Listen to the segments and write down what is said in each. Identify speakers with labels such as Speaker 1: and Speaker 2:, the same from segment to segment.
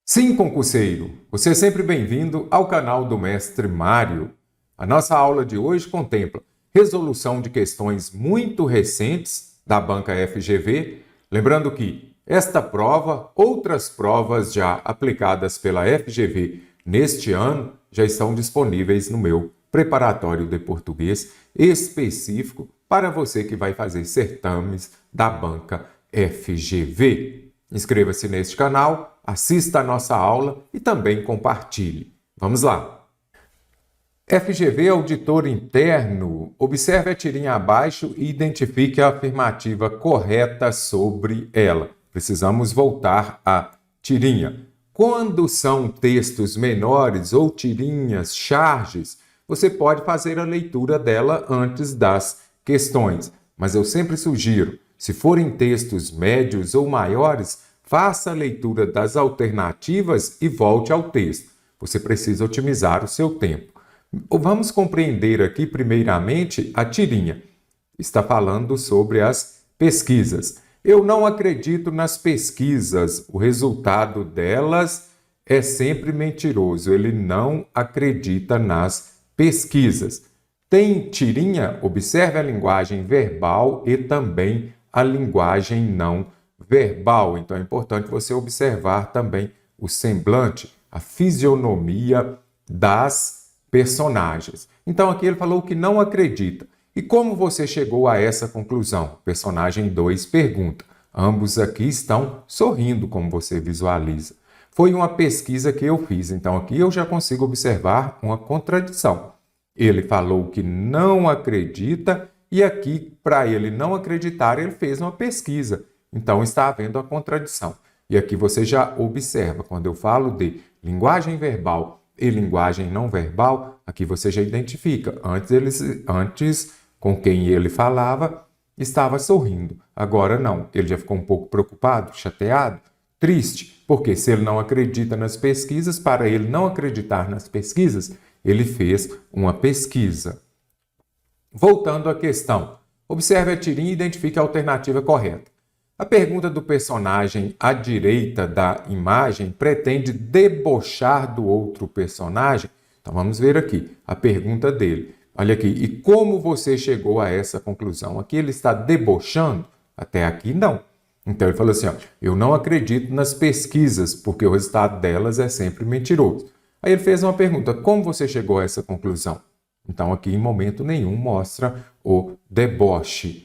Speaker 1: Sim, concurseiro, você é sempre bem-vindo ao canal do Mestre Mário. A nossa aula de hoje contempla resolução de questões muito recentes da banca FGV. Lembrando que esta prova, outras provas já aplicadas pela FGV neste ano, já estão disponíveis no meu preparatório de português específico para você que vai fazer certames da banca FGV. Inscreva-se neste canal, assista a nossa aula e também compartilhe. Vamos lá! FGV Auditor Interno. Observe a tirinha abaixo e identifique a afirmativa correta sobre ela. Precisamos voltar à tirinha. Quando são textos menores ou tirinhas, charges, você pode fazer a leitura dela antes das questões. Mas eu sempre sugiro, se forem textos médios ou maiores, faça a leitura das alternativas e volte ao texto. Você precisa otimizar o seu tempo. Vamos compreender aqui, primeiramente, a tirinha. Está falando sobre as pesquisas. Eu não acredito nas pesquisas. O resultado delas é sempre mentiroso. Ele não acredita nas pesquisas. Tem tirinha? Observe a linguagem verbal e também a linguagem não verbal. Então é importante você observar também o semblante, a fisionomia das personagens. Então aqui ele falou que não acredita. E como você chegou a essa conclusão? Personagem 2 pergunta. Ambos aqui estão sorrindo, como você visualiza. Foi uma pesquisa que eu fiz, então aqui eu já consigo observar uma contradição. Ele falou que não acredita e aqui, para ele não acreditar, ele fez uma pesquisa. Então está havendo a contradição. E aqui você já observa, quando eu falo de linguagem verbal e linguagem não verbal, aqui você já identifica. Antes com quem ele falava, estava sorrindo. Agora não, ele já ficou um pouco preocupado, chateado, triste, porque se ele não acredita nas pesquisas, para ele não acreditar nas pesquisas, ele fez uma pesquisa. Voltando à questão, observe a tirinha e identifique a alternativa correta. A pergunta do personagem à direita da imagem pretende debochar do outro personagem? Então vamos ver aqui a pergunta dele. Olha aqui, e como você chegou a essa conclusão? Aqui ele está debochando? Até aqui não. Então ele falou assim, ó, eu não acredito nas pesquisas, porque o resultado delas é sempre mentiroso. Aí ele fez uma pergunta, como você chegou a essa conclusão? Então aqui em momento nenhum mostra o deboche.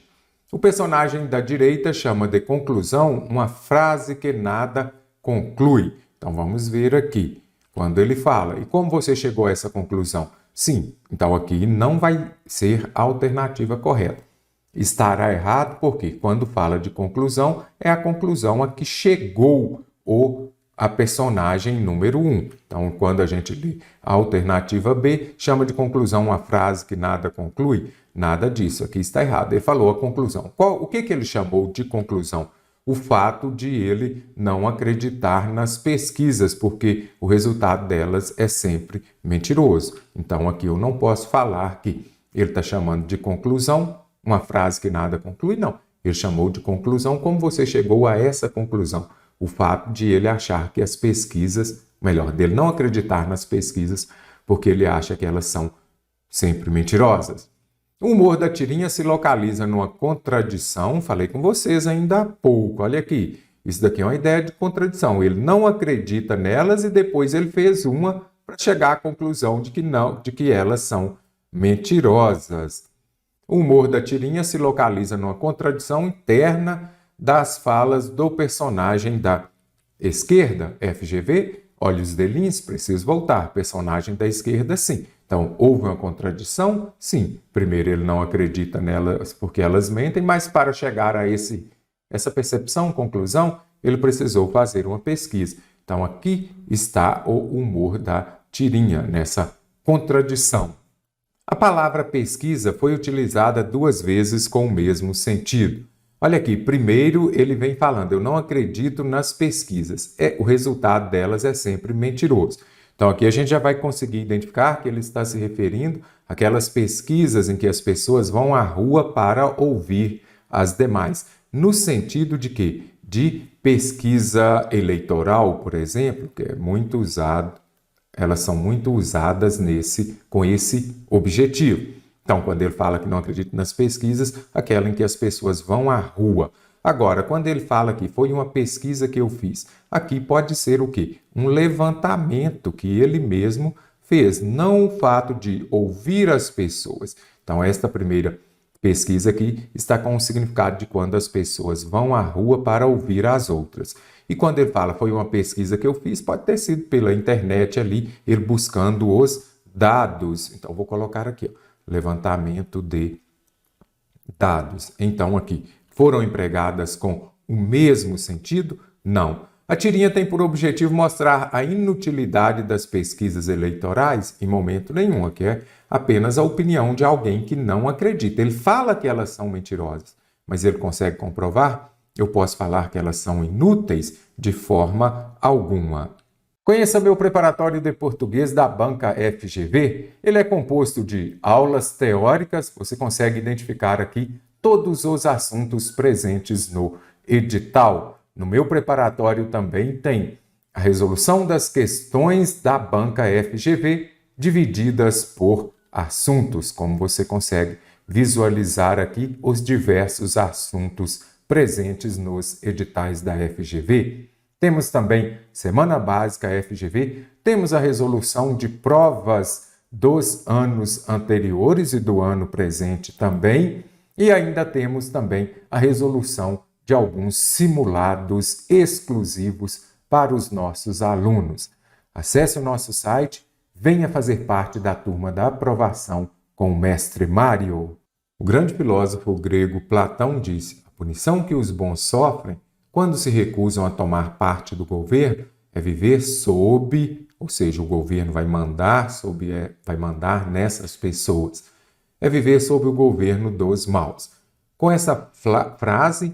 Speaker 1: O personagem da direita chama de conclusão uma frase que nada conclui. Então vamos ver aqui, quando ele fala, e como você chegou a essa conclusão? Sim, então aqui não vai ser a alternativa correta. Estará errado porque quando fala de conclusão, é a conclusão a que chegou a personagem número 1. Então, quando a gente lê a alternativa B, chama de conclusão uma frase que nada conclui. Nada disso, aqui está errado. Ele falou a conclusão. O que ele chamou de conclusão? O fato de ele não acreditar nas pesquisas, porque o resultado delas é sempre mentiroso. Então, aqui eu não posso falar que ele está chamando de conclusão uma frase que nada conclui, não. Ele chamou de conclusão como você chegou a essa conclusão. O fato de ele achar que as pesquisas, melhor, dele não acreditar nas pesquisas, porque ele acha que elas são sempre mentirosas. O humor da tirinha se localiza numa contradição, falei com vocês ainda há pouco, olha aqui, isso daqui é uma ideia de contradição, ele não acredita nelas e depois ele fez uma para chegar à conclusão de que elas são mentirosas. O humor da tirinha se localiza numa contradição interna das falas do personagem da esquerda, FGV, olhos de lince, preciso voltar, personagem da esquerda, sim. Então, houve uma contradição? Sim. Primeiro, ele não acredita nelas porque elas mentem, mas para chegar a essa percepção, conclusão, ele precisou fazer uma pesquisa. Então, aqui está o humor da tirinha, nessa contradição. A palavra pesquisa foi utilizada 2 vezes com o mesmo sentido. Olha aqui, primeiro ele vem falando, eu não acredito nas pesquisas. O resultado delas é sempre mentiroso. Então aqui a gente já vai conseguir identificar que ele está se referindo àquelas pesquisas em que as pessoas vão à rua para ouvir as demais. No sentido de que de pesquisa eleitoral, por exemplo, que é muito usado, elas são muito usadas com esse objetivo. Então, quando ele fala que não acredita nas pesquisas, aquela em que as pessoas vão à rua. Agora, quando ele fala que foi uma pesquisa que eu fiz, aqui pode ser o quê? Um levantamento que ele mesmo fez, não o fato de ouvir as pessoas. Então, esta primeira pesquisa aqui está com o significado de quando as pessoas vão à rua para ouvir as outras. E quando ele fala foi uma pesquisa que eu fiz, pode ter sido pela internet ali, ele buscando os dados. Então, vou colocar aqui, ó, levantamento de dados. Então, aqui, foram empregadas com o mesmo sentido? Não. A tirinha tem por objetivo mostrar a inutilidade das pesquisas eleitorais em momento nenhum, que é apenas a opinião de alguém que não acredita. Ele fala que elas são mentirosas, mas ele consegue comprovar? Eu posso falar que elas são inúteis de forma alguma. Conheça meu preparatório de português da Banca FGV. Ele é composto de aulas teóricas, você consegue identificar aqui todos os assuntos presentes no edital. No meu preparatório também tem a resolução das questões da Banca FGV divididas por assuntos, como você consegue visualizar aqui os diversos assuntos presentes nos editais da FGV. Temos também Semana Básica FGV, temos a resolução de provas dos anos anteriores e do ano presente também, e ainda temos também a resolução de alguns simulados exclusivos para os nossos alunos. Acesse o nosso site, venha fazer parte da turma da aprovação com o Mestre Mário. O grande filósofo grego Platão disse: a punição que os bons sofrem quando se recusam a tomar parte do governo é viver sob, ou seja, o governo vai mandar nessas pessoas, é viver sob o governo dos maus. Com essa frase,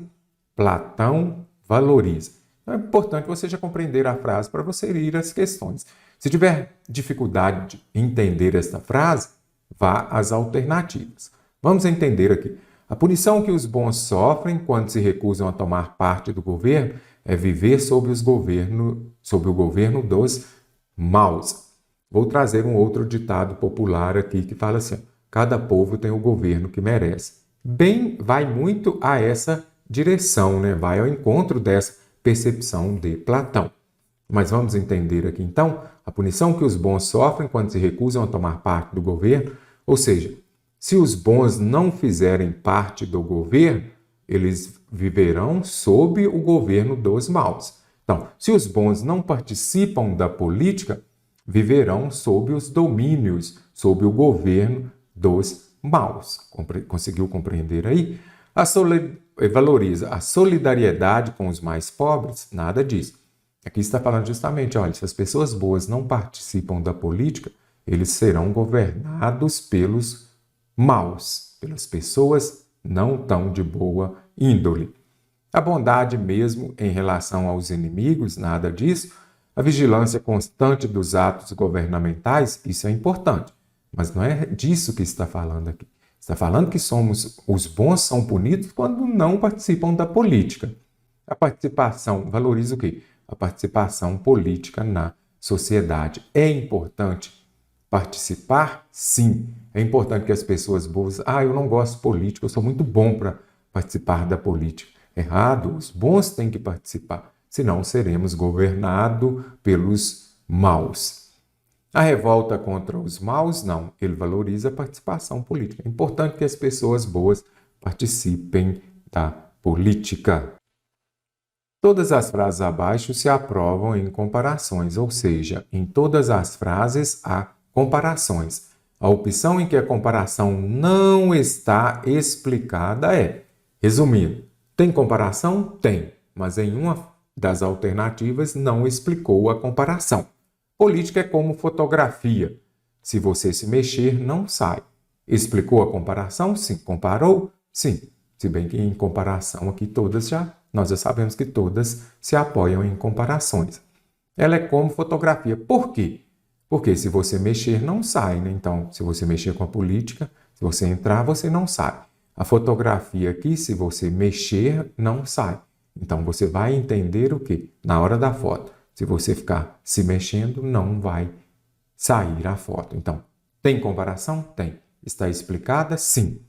Speaker 1: Platão valoriza. Então é importante você já compreender a frase para você ir às questões. Se tiver dificuldade de entender esta frase, vá às alternativas. Vamos entender aqui. A punição que os bons sofrem quando se recusam a tomar parte do governo é viver sob o governo dos maus. Vou trazer um outro ditado popular aqui que fala assim: cada povo tem o governo que merece. Bem, vai muito a essa direção, né? Vai ao encontro dessa percepção de Platão. Mas vamos entender aqui então a punição que os bons sofrem quando se recusam a tomar parte do governo, ou seja, se os bons não fizerem parte do governo, eles viverão sob o governo dos maus. Então, se os bons não participam da política, viverão sob os domínios, sob o governo dos maus. Conseguiu compreender aí? Valoriza a solidariedade com os mais pobres? Nada disso. Aqui está falando justamente, olha, se as pessoas boas não participam da política, eles serão governados pelos maus, pelas pessoas não tão de boa índole. A bondade mesmo em relação aos inimigos? Nada disso. A vigilância constante dos atos governamentais? Isso é importante, mas não é disso que está falando aqui. Está falando que os bons são punidos quando não participam da política. A participação valoriza o quê? A participação política na sociedade. É importante participar? Sim. É importante que as pessoas boas... eu não gosto de política, eu sou muito bom para participar da política. Errado, os bons têm que participar, senão seremos governados pelos maus. A revolta contra os maus, não. Ele valoriza a participação política. É importante que as pessoas boas participem da política. Todas as frases abaixo se aprovam em comparações, ou seja, em todas as frases há comparações. A opção em que a comparação não está explicada é, resumindo, tem comparação? Tem, mas em uma das alternativas não explicou a comparação. Política é como fotografia. Se você se mexer, não sai. Explicou a comparação? Sim. Comparou? Sim. Se bem que em comparação aqui nós já sabemos que todas se apoiam em comparações. Ela é como fotografia. Por quê? Porque se você mexer, não sai, né? Então, se você mexer com a política, se você entrar, você não sai. A fotografia aqui, se você mexer, não sai. Então, você vai entender o quê? Na hora da foto. Se você ficar se mexendo, não vai sair a foto. Então, tem comparação? Tem. Está explicada? Sim.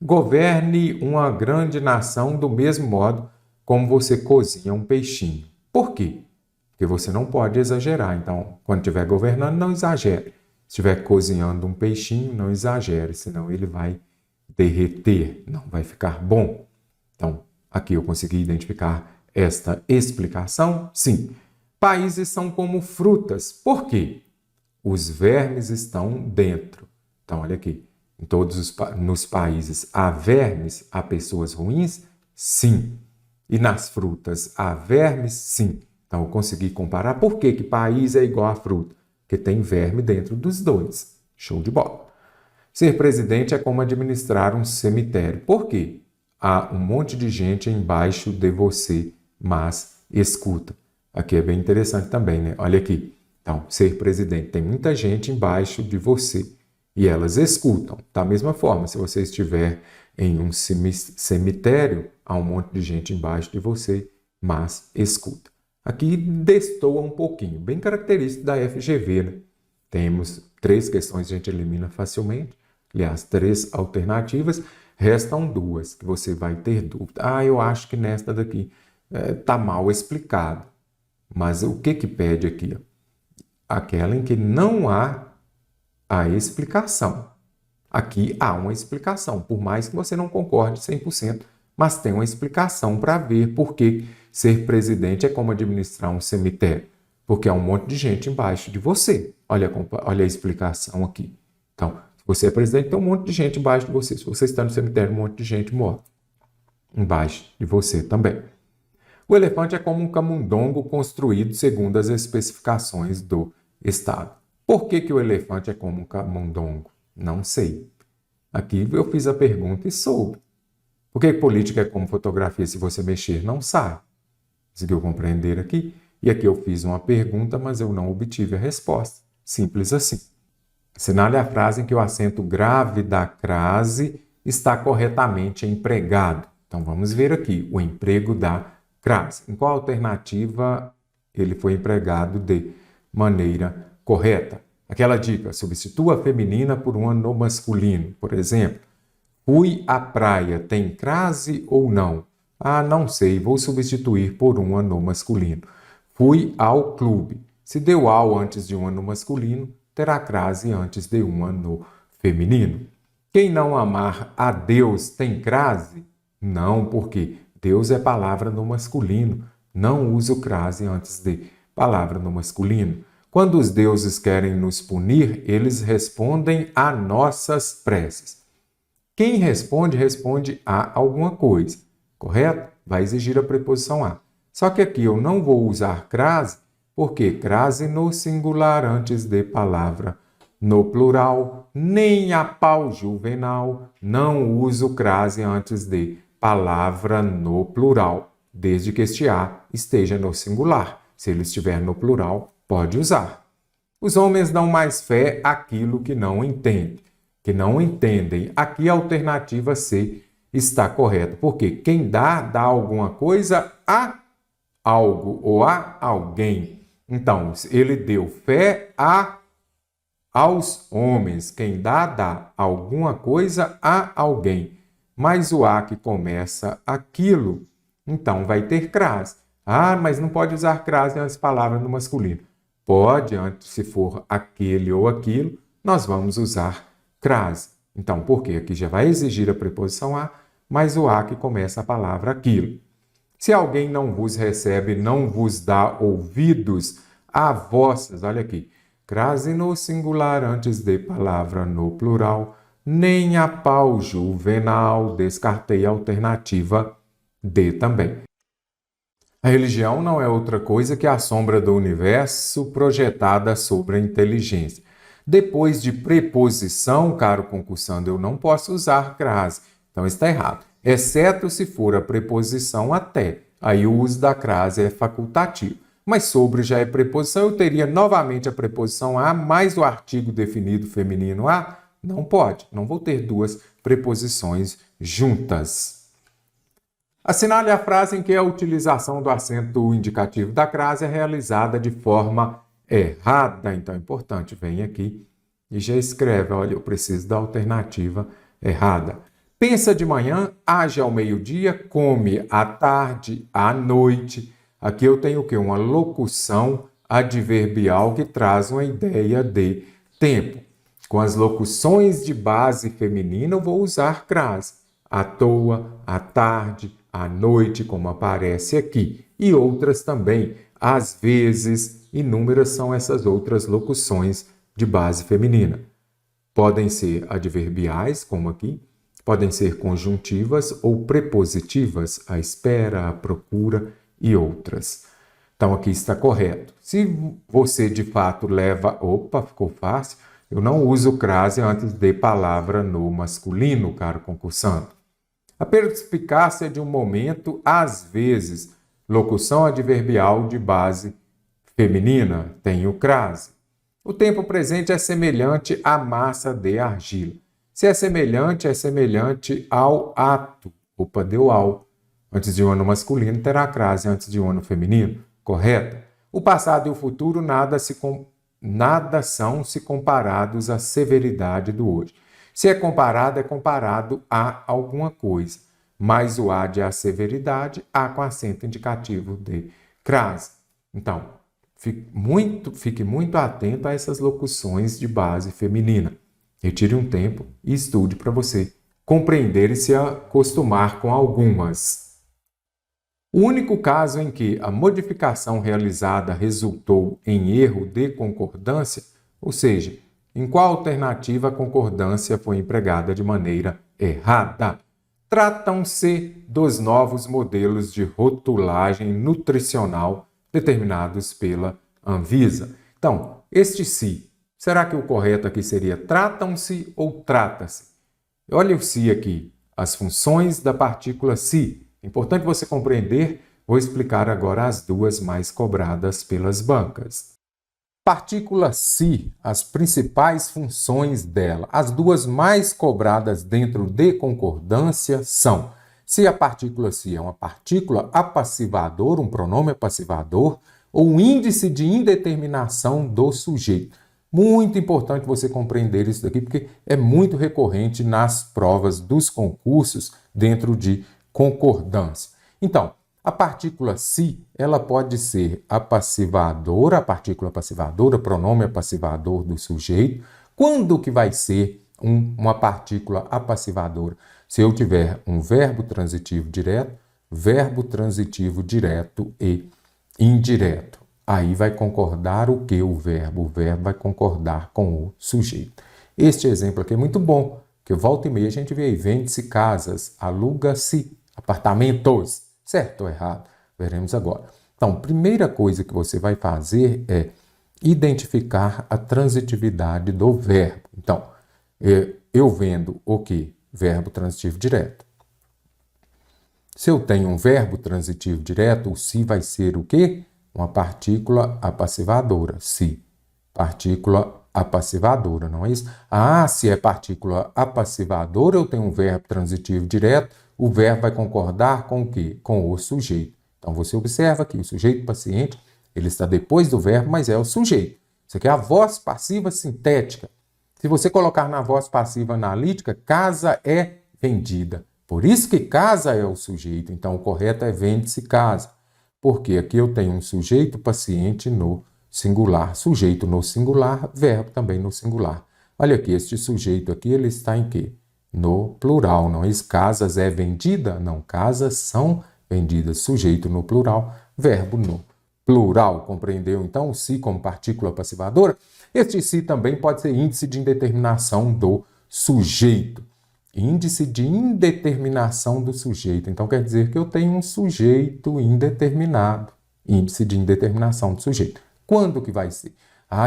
Speaker 1: Governe uma grande nação do mesmo modo como você cozinha um peixinho. Por quê? Porque você não pode exagerar. Então, quando estiver governando, não exagere. Se estiver cozinhando um peixinho, não exagere, senão ele vai derreter, não vai ficar bom. Então, aqui eu consegui identificar esta explicação? Sim. Países são como frutas. Por quê? Os vermes estão dentro. Então, olha aqui. Nos países há vermes, há pessoas ruins? Sim. E nas frutas há vermes? Sim. Então, eu consegui comparar. Por que país é igual a fruta? Porque tem verme dentro dos dois. Show de bola. Ser presidente é como administrar um cemitério. Por quê? Há um monte de gente embaixo de você, mas escuta. Aqui é bem interessante também, né? Olha aqui. Então, ser presidente, tem muita gente embaixo de você e elas escutam. Da mesma forma, se você estiver em um cemitério, há um monte de gente embaixo de você, mas escuta. Aqui destoa um pouquinho, bem característico da FGV, né? Temos 3 questões que a gente elimina facilmente. Aliás, 3 alternativas. Restam 2 que você vai ter dúvida. Eu acho que nesta daqui está mal explicado. Mas o que pede aqui? Aquela em que não há a explicação. Aqui há uma explicação, por mais que você não concorde 100%, mas tem uma explicação para ver por que ser presidente é como administrar um cemitério. Porque há um monte de gente embaixo de você. Olha a explicação aqui. Então, se você é presidente, tem um monte de gente embaixo de você. Se você está no cemitério, um monte de gente morre embaixo de você também. O elefante é como um camundongo construído segundo as especificações do Estado. Por que o elefante é como um camundongo? Não sei. Aqui eu fiz a pergunta e soube. Por que política é como fotografia? Se você mexer, não sai. Conseguiu compreender aqui? E aqui eu fiz uma pergunta, mas eu não obtive a resposta. Simples assim. Assinale a frase em que o acento grave da crase está corretamente empregado. Então vamos ver aqui o emprego da crase. Em qual alternativa ele foi empregado de maneira correta? Aquela dica, substitua feminina por um no masculino. Por exemplo, fui à praia, tem crase ou não? Não sei, vou substituir por um no masculino. Fui ao clube. Se deu ao antes de um no masculino, terá crase antes de um no feminino. Quem não amar a Deus tem crase? Não, porque Deus é palavra no masculino. Não uso crase antes de palavra no masculino. Quando os deuses querem nos punir, eles respondem a nossas preces. Quem responde, responde a alguma coisa, correto? Vai exigir a preposição a. Só que aqui eu não vou usar crase, porque crase no singular antes de palavra no plural, nem a pau juvenal, não uso crase antes de palavra no plural, desde que este a esteja no singular. Se ele estiver no plural, pode usar. Os homens dão mais fé àquilo que não entendem. Aqui a alternativa C está correta, porque quem dá alguma coisa a algo ou a alguém. Então, ele deu fé aos homens. Quem dá alguma coisa a alguém. Mas o a que começa aquilo, então vai ter crase. Mas não pode usar crase nas palavras no masculino. Pode, antes, se for aquele ou aquilo, nós vamos usar crase. Então, por quê? Aqui já vai exigir a preposição a, mas o a que começa a palavra aquilo. Se alguém não vos recebe, não vos dá ouvidos a vossas, olha aqui, crase no singular antes de palavra no plural, nem a pau juvenal, descartei a alternativa D também. A religião não é outra coisa que a sombra do universo projetada sobre a inteligência. Depois de preposição, caro concursando, eu não posso usar crase. Então está errado. Exceto se for a preposição até. Aí o uso da crase é facultativo. Mas sobre já é preposição, eu teria novamente a preposição a mais o artigo definido feminino a. Não pode. Não vou ter 2 preposições juntas. Assinale a frase em que a utilização do acento indicativo da crase é realizada de forma errada. Então é importante, vem aqui e já escreve, olha, eu preciso da alternativa errada. Pensa de manhã, age ao meio-dia, come à tarde, à noite. Aqui eu tenho o quê? Uma locução adverbial que traz uma ideia de tempo. Com as locuções de base feminina, eu vou usar crase. À toa, à tarde, à noite, como aparece aqui. E outras também. Às vezes, inúmeras são essas outras locuções de base feminina. Podem ser adverbiais, como aqui. Podem ser conjuntivas ou prepositivas, à espera, à procura e outras. Então, aqui está correto. Se você, de fato, leva... Opa, ficou fácil. Eu não uso crase antes de palavra no masculino, caro concursando. A perspicácia de um momento, às vezes, locução adverbial de base feminina, tem o crase. O tempo presente é semelhante à massa de argila. Se é semelhante ao ato. Opa, deu ao. Antes de um ano masculino, terá crase antes de um ano feminino. Correto? O passado e o futuro nada são se comparados à severidade do hoje. Se é comparado a alguma coisa. Mas o a de a severidade, a com acento indicativo de crase. Então, fique muito atento a essas locuções de base feminina. Retire um tempo e estude para você compreender e se acostumar com algumas. O único caso em que a modificação realizada resultou em erro de concordância, ou seja, em qual alternativa a concordância foi empregada de maneira errada. Tratam-se dos novos modelos de rotulagem nutricional determinados pela Anvisa. Então, este se, será que o correto aqui seria tratam-se ou trata-se? Olha o se aqui, as funções da partícula se. É importante você compreender, vou explicar agora as duas mais cobradas pelas bancas. Partícula se, as principais funções dela. As duas mais cobradas dentro de concordância são: se a partícula se é uma partícula apassivadora, um pronome apassivador, ou um índice de indeterminação do sujeito. Muito importante você compreender isso daqui, porque é muito recorrente nas provas dos concursos dentro de concordância. Então, a partícula se, ela pode ser apassivadora, a partícula apassivadora, pronome apassivador do sujeito. Quando que vai ser uma partícula apassivadora? Se eu tiver um verbo transitivo direto e indireto. Aí vai concordar o que o verbo? O verbo vai concordar com o sujeito. Este exemplo aqui é muito bom, que volta e meia a gente vê aí, vende-se casas, aluga-se apartamentos. Certo ou errado? Veremos agora. Então, primeira coisa que você vai fazer é identificar a transitividade do verbo. Então, eu vendo o quê? Verbo transitivo direto. Se eu tenho um verbo transitivo direto, o se vai ser o quê? Uma partícula apassivadora. Se. Partícula apassivadora, não é isso? Ah, se é partícula apassivadora, eu tenho um verbo transitivo direto, o verbo vai concordar com o quê? Com o sujeito. Então, você observa que o sujeito paciente, ele está depois do verbo, mas é o sujeito. Isso aqui é a voz passiva sintética. Se você colocar na voz passiva analítica, casa é vendida. Por isso que casa é o sujeito. Então, o correto é vende-se casa. Porque aqui eu tenho um sujeito paciente no singular. Sujeito no singular, verbo também no singular. Olha aqui, este sujeito aqui, ele está em quê? No plural, não é? Casas é vendida? Não, casas são vendidas. Sujeito no plural, verbo no plural. Compreendeu, então, o se como partícula passivadora? Este se também pode ser índice de indeterminação do sujeito. Índice de indeterminação do sujeito. Então, quer dizer que eu tenho um sujeito indeterminado. Índice de indeterminação do sujeito. Quando que vai ser?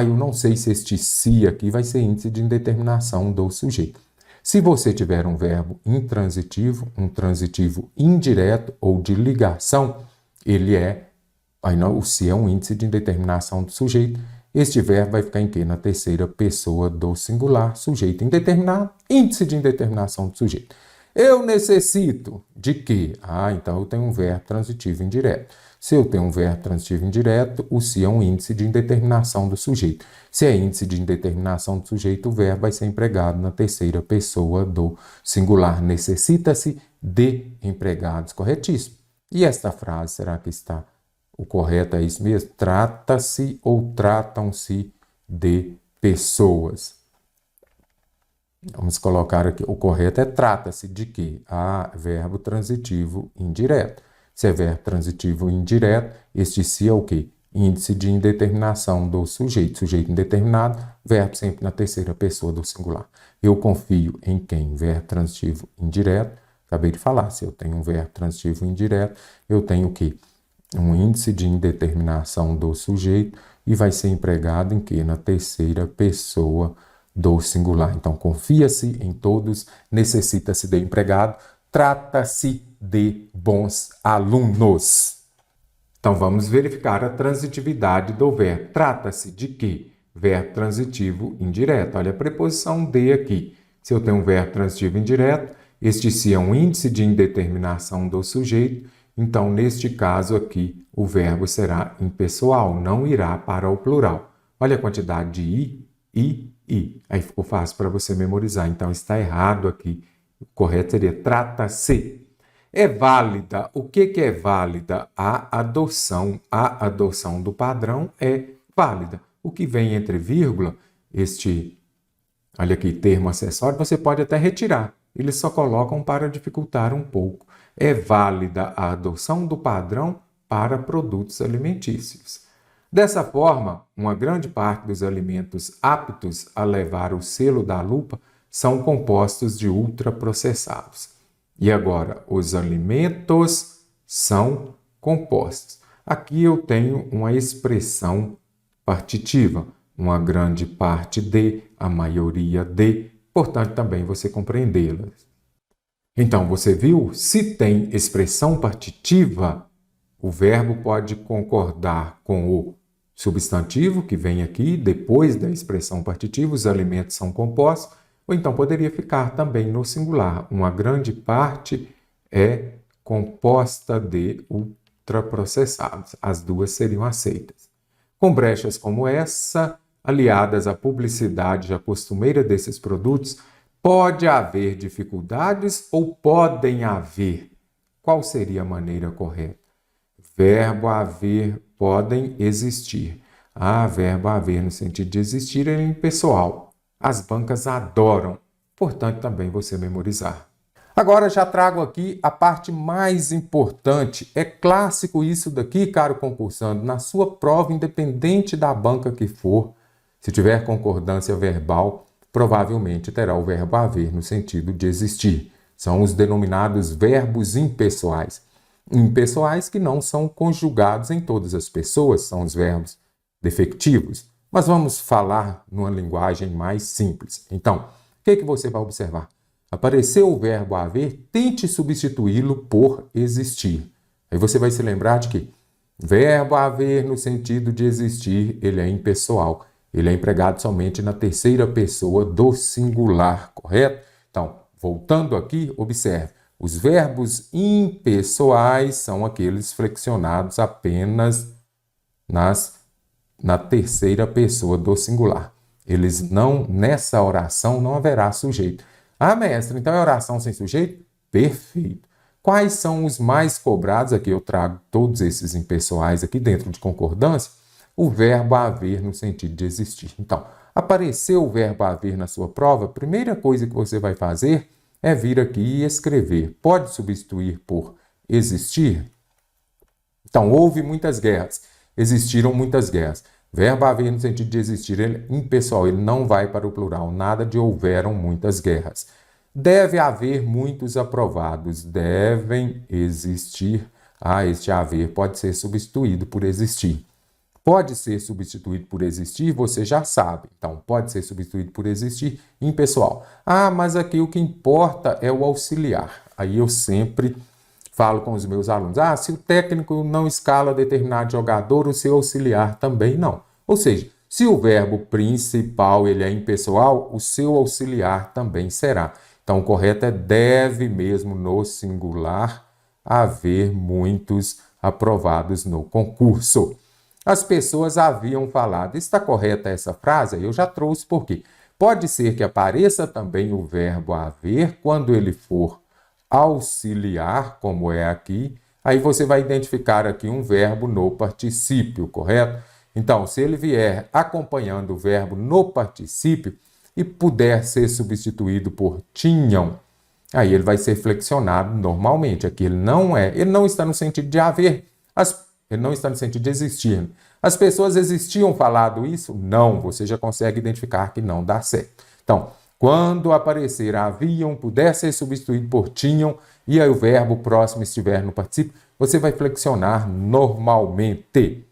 Speaker 1: Eu não sei se este se aqui vai ser índice de indeterminação do sujeito. Se você tiver um verbo intransitivo, um transitivo indireto ou de ligação, o se é um índice de indeterminação do sujeito. Este verbo vai ficar em quê? Na terceira pessoa do singular, sujeito indeterminado, índice de indeterminação do sujeito. Eu necessito de quê? Então eu tenho um verbo transitivo indireto. Se eu tenho um verbo transitivo indireto, o se é um índice de indeterminação do sujeito. Se é índice de indeterminação do sujeito, o verbo vai ser empregado na terceira pessoa do singular. Necessita-se de empregados. Corretíssimo. E esta frase, será que está? O correto é isso mesmo? Trata-se ou tratam-se de pessoas. Vamos colocar aqui. O correto é trata-se de quê? Verbo transitivo indireto. Se é verbo transitivo indireto, este se é o quê? Índice de indeterminação do sujeito. Sujeito indeterminado, verbo sempre na terceira pessoa do singular. Eu confio em quem? Verbo transitivo indireto. Acabei de falar, se eu tenho um verbo transitivo indireto, eu tenho o quê? Um índice de indeterminação do sujeito e vai ser empregado em quê? Na terceira pessoa do singular. Então, confia-se em todos, necessita-se de empregado, trata-se de bons alunos. Então, vamos verificar a transitividade do verbo. Trata-se de quê? Verbo transitivo indireto. Olha a preposição de aqui. Se eu tenho um verbo transitivo indireto, este se é um índice de indeterminação do sujeito, então, neste caso aqui, o verbo será impessoal, não irá para o plural. Olha a quantidade de i. Aí ficou fácil para você memorizar. Então, está errado aqui. O correto seria trata-se. É válida. O que é válida? A adoção. A adoção do padrão é válida. O que vem entre vírgula, olha aqui, termo acessório, você pode até retirar. Eles só colocam para dificultar um pouco. É válida a adoção do padrão para produtos alimentícios. Dessa forma, uma grande parte dos alimentos aptos a levar o selo da lupa são compostos de ultraprocessados. E agora, os alimentos são compostos. Aqui eu tenho uma expressão partitiva, uma grande parte de, a maioria de, portanto, também você compreendê-las. Então, você viu? Se tem expressão partitiva, o verbo pode concordar com o substantivo que vem aqui, depois da expressão partitiva, os alimentos são compostos, ou então poderia ficar também no singular. Uma grande parte é composta de ultraprocessados. As duas seriam aceitas. Com brechas como essa, aliadas à publicidade já costumeira desses produtos, pode haver dificuldades ou podem haver? Qual seria a maneira correta? Verbo haver, podem existir. Verbo haver no sentido de existir é impessoal. As bancas adoram, portanto também você memorizar. Agora já trago aqui a parte mais importante. É clássico isso daqui, caro concursando, na sua prova, independente da banca que for, se tiver concordância verbal, provavelmente terá o verbo haver no sentido de existir. São os denominados verbos impessoais. Impessoais que não são conjugados em todas as pessoas, são os verbos defectivos. Mas vamos falar numa linguagem mais simples. Então, o que você vai observar? Apareceu o verbo haver, tente substituí-lo por existir. Aí você vai se lembrar de que verbo haver no sentido de existir, ele é impessoal. Ele é empregado somente na terceira pessoa do singular, correto? Então, voltando aqui, observe. Os verbos impessoais são aqueles flexionados apenas na terceira pessoa do singular. Eles não, nessa oração, não haverá sujeito. Mestre, então é oração sem sujeito? Perfeito. Quais são os mais cobrados? Aqui eu trago todos esses impessoais aqui dentro de concordância. O verbo haver no sentido de existir. Então, apareceu o verbo haver na sua prova, a primeira coisa que você vai fazer é vir aqui e escrever. Pode substituir por existir? Então, houve muitas guerras. Existiram muitas guerras. Verbo haver no sentido de existir, ele é impessoal, ele não vai para o plural. Nada de houveram muitas guerras. Deve haver muitos aprovados. Devem existir. Este haver pode ser substituído por existir. Pode ser substituído por existir, você já sabe. Então, pode ser substituído por existir impessoal. Mas aqui o que importa é o auxiliar. Aí eu sempre falo com os meus alunos. Se o técnico não escala determinado jogador, o seu auxiliar também não. Ou seja, se o verbo principal ele é impessoal, o seu auxiliar também será. Então, o correto é deve mesmo no singular haver muitos aprovados no concurso. As pessoas haviam falado. Está correta essa frase? Eu já trouxe por quê? Pode ser que apareça também o verbo haver quando ele for auxiliar, como é aqui. Aí você vai identificar aqui um verbo no particípio, correto? Então, se ele vier acompanhando o verbo no particípio e puder ser substituído por tinham, aí ele vai ser flexionado normalmente. Aqui ele não está no sentido de haver, ele não está no sentido de existir. As pessoas existiam falado isso? Não, você já consegue identificar que não dá certo. Então, quando aparecer haviam, puder ser substituído por tinham, e aí o verbo próximo estiver no particípio, você vai flexionar normalmente.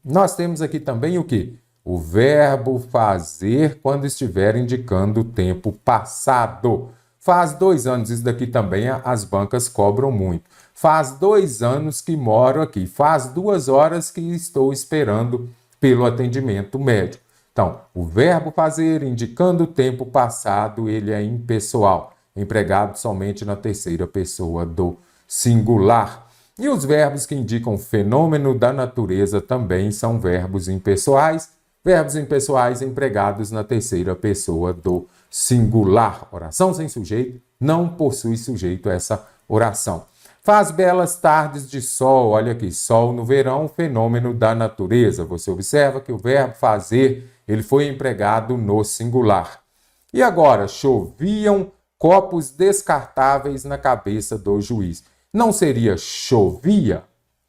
Speaker 1: Nós temos aqui também o quê? O verbo fazer quando estiver indicando o tempo passado. Faz 2 anos, isso daqui também as bancas cobram muito. Faz 2 anos que moro aqui. Faz 2 horas que estou esperando pelo atendimento médico. Então, o verbo fazer indicando o tempo passado, ele é impessoal, empregado somente na terceira pessoa do singular. E os verbos que indicam fenômeno da natureza também são verbos impessoais. Verbos impessoais empregados na terceira pessoa do singular. Oração sem sujeito não possui sujeito essa oração. Faz belas tardes de sol. Olha aqui, sol no verão, fenômeno da natureza. Você observa que o verbo fazer, ele foi empregado no singular. E agora, choviam copos descartáveis na cabeça do juiz. Não seria chovia?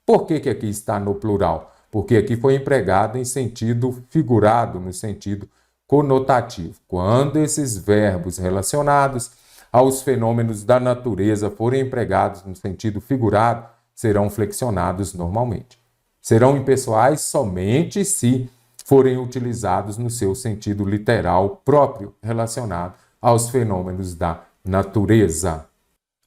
Speaker 1: Por que aqui está no plural? Porque aqui foi empregado em sentido figurado, no sentido conotativo. Quando esses verbos relacionados aos fenômenos da natureza forem empregados no sentido figurado, serão flexionados normalmente. Serão impessoais somente se forem utilizados no seu sentido literal próprio, relacionado aos fenômenos da natureza.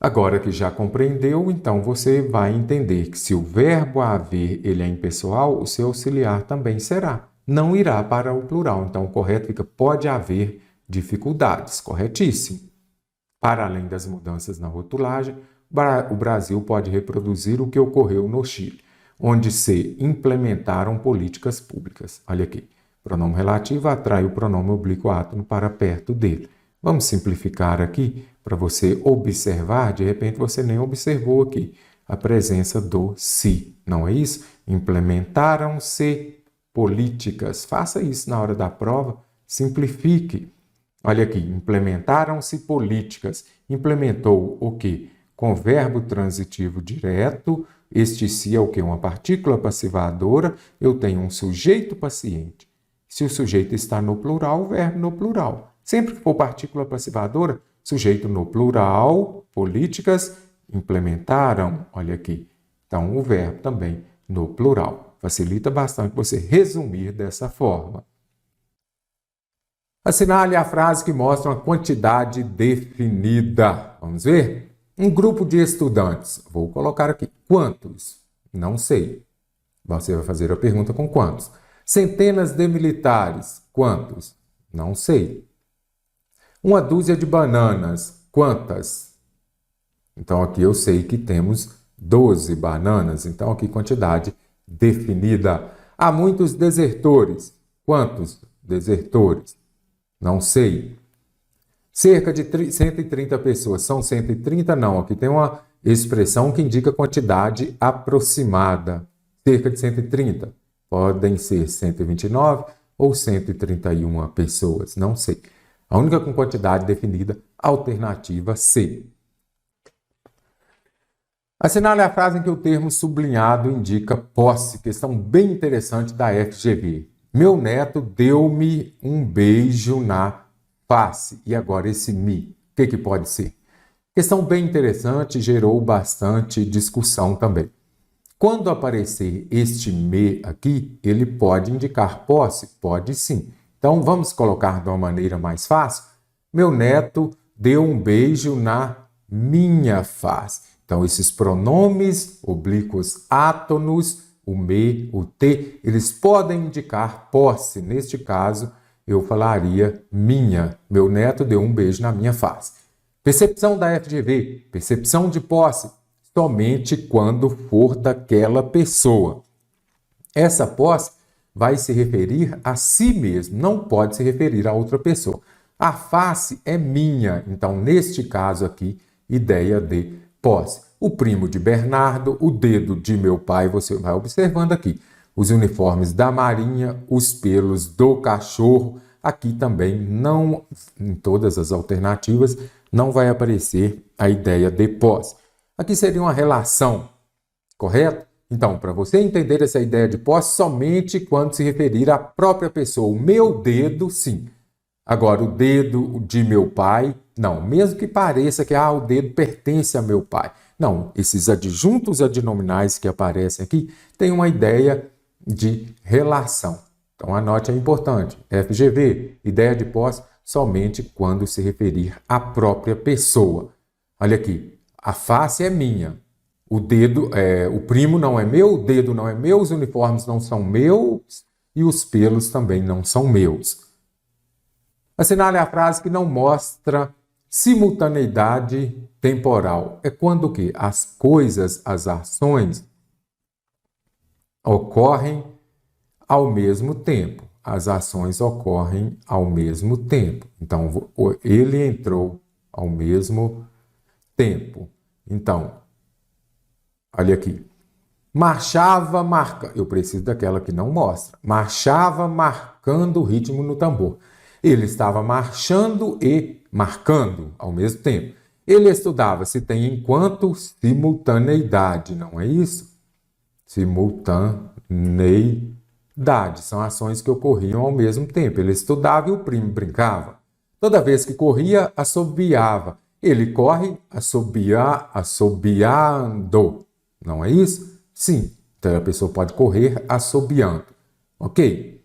Speaker 1: Agora que já compreendeu, então você vai entender que se o verbo haver ele é impessoal, o seu auxiliar também será. Não irá para o plural. Então o correto fica pode haver dificuldades. Corretíssimo. Para além das mudanças na rotulagem, o Brasil pode reproduzir o que ocorreu no Chile, onde se implementaram políticas públicas. Olha aqui. Pronome relativo atrai o pronome oblíquo átono para perto dele. Vamos simplificar aqui para você observar, de repente você nem observou aqui a presença do se, não é isso? Implementaram-se políticas. Faça isso na hora da prova, simplifique. Olha aqui, implementaram-se políticas. Implementou o quê? Com verbo transitivo direto, este se é o quê? Uma partícula passivadora, eu tenho um sujeito paciente. Se o sujeito está no plural, o verbo no plural. Sempre que for partícula passivadora, sujeito no plural, políticas, implementaram, olha aqui. Então, o verbo também no plural. Facilita bastante você resumir dessa forma. Assinale a frase que mostra uma quantidade definida. Vamos ver? Um grupo de estudantes. Vou colocar aqui. Quantos? Não sei. Você vai fazer a pergunta com quantos. Centenas de militares. Quantos? Não sei. Uma dúzia de bananas. Quantas? Então, aqui eu sei que temos 12 bananas. Então, aqui quantidade definida. Há muitos desertores. Quantos desertores? Não sei. Cerca de 130 pessoas. São 130? Não. Aqui tem uma expressão que indica quantidade aproximada. Cerca de 130. Podem ser 129 ou 131 pessoas. Não sei. A única com quantidade definida, alternativa C. Assinale a frase em que o termo sublinhado indica posse. Questão bem interessante da FGV. Meu neto deu-me um beijo na face. E agora esse me, o que pode ser? Questão bem interessante, gerou bastante discussão também. Quando aparecer este me aqui, ele pode indicar posse? Pode sim. Então, vamos colocar de uma maneira mais fácil. Meu neto deu um beijo na minha face. Então, esses pronomes oblíquos átonos, o me, o te, eles podem indicar posse. Neste caso, eu falaria minha. Meu neto deu um beijo na minha face. Percepção da FGV, percepção de posse, somente quando for daquela pessoa. Essa posse vai se referir a si mesmo, não pode se referir a outra pessoa. A face é minha, então, neste caso aqui, ideia de posse. O primo de Bernardo, o dedo de meu pai, você vai observando aqui. Os uniformes da Marinha, os pelos do cachorro. Aqui também não, em todas as alternativas, não vai aparecer a ideia de posse. Aqui seria uma relação, correto? Então, para você entender essa ideia de posse, somente quando se referir à própria pessoa. O meu dedo, sim. Agora, o dedo de meu pai, não. Mesmo que pareça que o dedo pertence a meu pai. Não, esses adjuntos adnominais que aparecem aqui têm uma ideia de relação. Então, anote, é importante. FGV, ideia de posse, somente quando se referir à própria pessoa. Olha aqui, a face é minha. O dedo, o primo não é meu, o dedo não é meu, os uniformes não são meus e os pelos também não são meus. Assinale a frase que não mostra simultaneidade temporal. É quando o quê? As coisas, as ações ocorrem ao mesmo tempo. As ações ocorrem ao mesmo tempo. Então, ele entrou ao mesmo tempo. Então, olha aqui. Marchava, eu preciso daquela que não mostra. Marchava marcando o ritmo no tambor. Ele estava marchando e marcando ao mesmo tempo. Ele estudava, se tem enquanto simultaneidade, não é isso? Simultaneidade. São ações que ocorriam ao mesmo tempo. Ele estudava e o primo brincava. Toda vez que corria, assobiava. Ele corre, assobiando. Não é isso? Sim. Então a pessoa pode correr assobiando. Ok?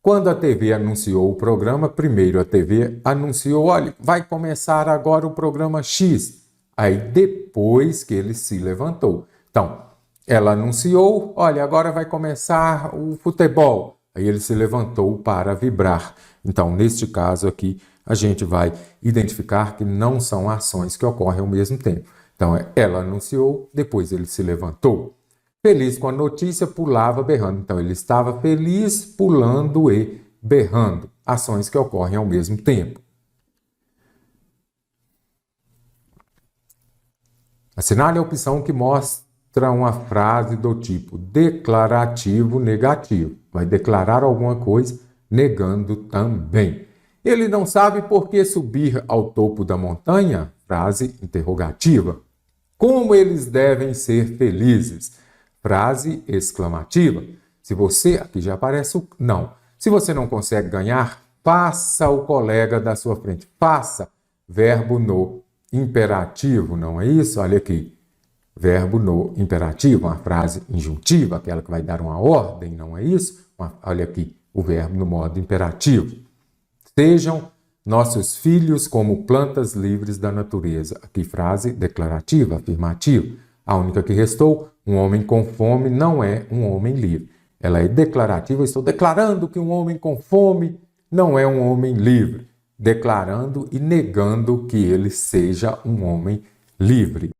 Speaker 1: Quando a TV anunciou o programa, primeiro a TV anunciou, olha, vai começar agora o programa X. Aí depois que ele se levantou. Então, ela anunciou, olha, agora vai começar o futebol. Aí ele se levantou para vibrar. Então, neste caso aqui, a gente vai identificar que não são ações que ocorrem ao mesmo tempo. Então, ela anunciou, depois ele se levantou. Feliz com a notícia, pulava berrando. Então, ele estava feliz, pulando e berrando. Ações que ocorrem ao mesmo tempo. Assinale a opção que mostra uma frase do tipo declarativo negativo. Vai declarar alguma coisa, negando também. Ele não sabe por que subir ao topo da montanha? Frase interrogativa. Como eles devem ser felizes? Frase exclamativa. Se você, aqui já aparece o não. Se você não consegue ganhar, faça o colega da sua frente. Faça, verbo no imperativo, não é isso? Olha aqui, verbo no imperativo, uma frase injuntiva, aquela que vai dar uma ordem, não é isso? Olha aqui, o verbo no modo imperativo. Sejam nossos filhos como plantas livres da natureza. Aqui, frase declarativa, afirmativa. A única que restou, um homem com fome não é um homem livre. Ela é declarativa, eu estou declarando que um homem com fome não é um homem livre. Declarando e negando que ele seja um homem livre.